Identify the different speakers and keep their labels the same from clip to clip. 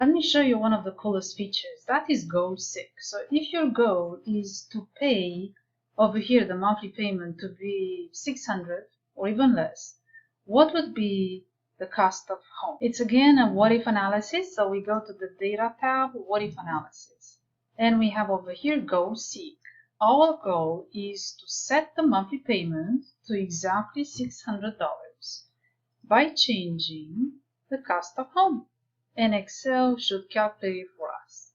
Speaker 1: Let me show you one of the coolest features. That is goal seek. So if your goal is to pay over here the monthly payment to be 600 or even less, what would be the cost of home? It's again a what if analysis. So we go to the data tab, what if analysis, and we have over here goal seek. Our goal is to set the monthly payment to exactly $600 by changing the cost of home, and Excel should calculate it for us.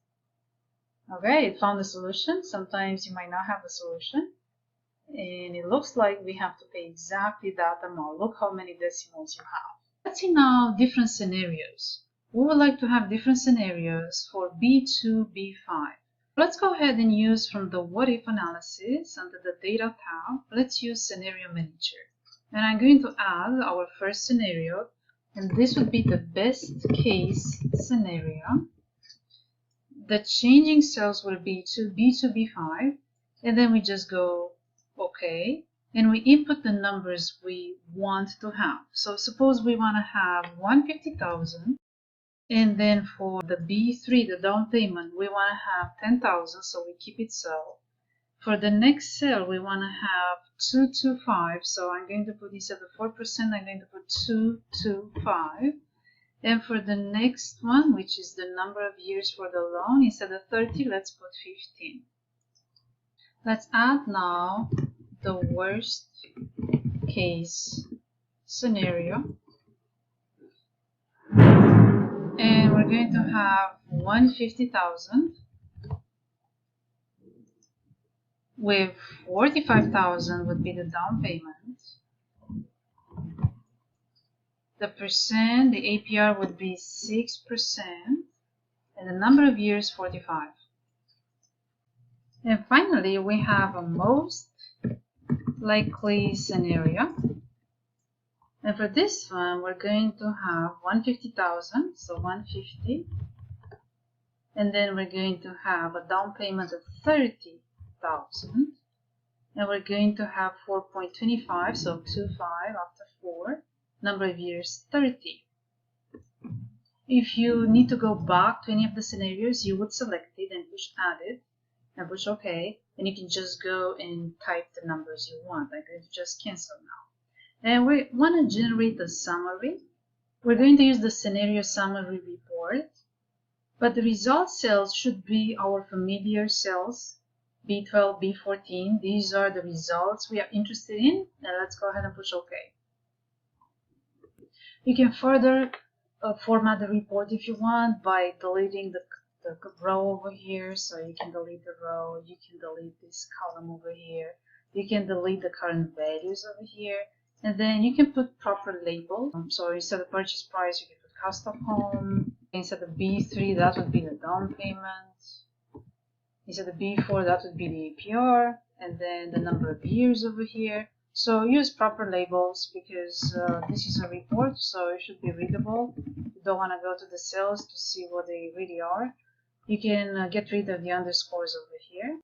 Speaker 1: Okay, it found the solution. Sometimes you might not have the solution, and it looks like we have to pay exactly that amount. Look how many decimals you have. Let's see now different scenarios. We would like to have different scenarios for B2, B5. Let's go ahead and use from the what if analysis under the data tab. Let's use scenario manager. And I'm going to add our first scenario, and this would be the best case scenario. The changing cells will be to B2, B5, and then we just go OK, and we input the numbers we want to have. So suppose we want to have 150,000, and then for the B3, the down payment, we want to have 10,000, so we keep it so. For the next cell, we want to have 225, so I'm going to put, instead of 4%, I'm going to put 225. And for the next one, which is the number of years for the loan, instead of 30, let's put 15. Let's add now the worst case scenario. And we're going to have 150,000 with 45,000 would be the down payment. The percent, the APR would be 6%, and the number of years 45. And finally, we have a most likely scenario. And for this one, we're going to have 150,000, so 150. And then we're going to have a down payment of 30,000. And we're going to have 4.25, so 25 after 4. Number of years 30. If you need to go back to any of the scenarios, you would select it and push added and push OK, and you can just go and type the numbers you want. I'm going to just cancel now. And we want to generate the summary. We're going to use the scenario summary report, but the result cells should be our familiar cells, B12, B14. These are the results we are interested in, and let's go ahead and push OK. You can further format the report if you want by deleting the row over here. So you can delete the row, you can delete this column over here, you can delete the current values over here, and then you can put proper labels. So instead of purchase price, you can put cost of home. Instead of B3, that would be the down payment. Instead of B4, that would be the APR, and then the number of years over here. So use proper labels because this is a report, so it should be readable. You don't want to go to the cells to see what they really are. You can get rid of the underscores over here.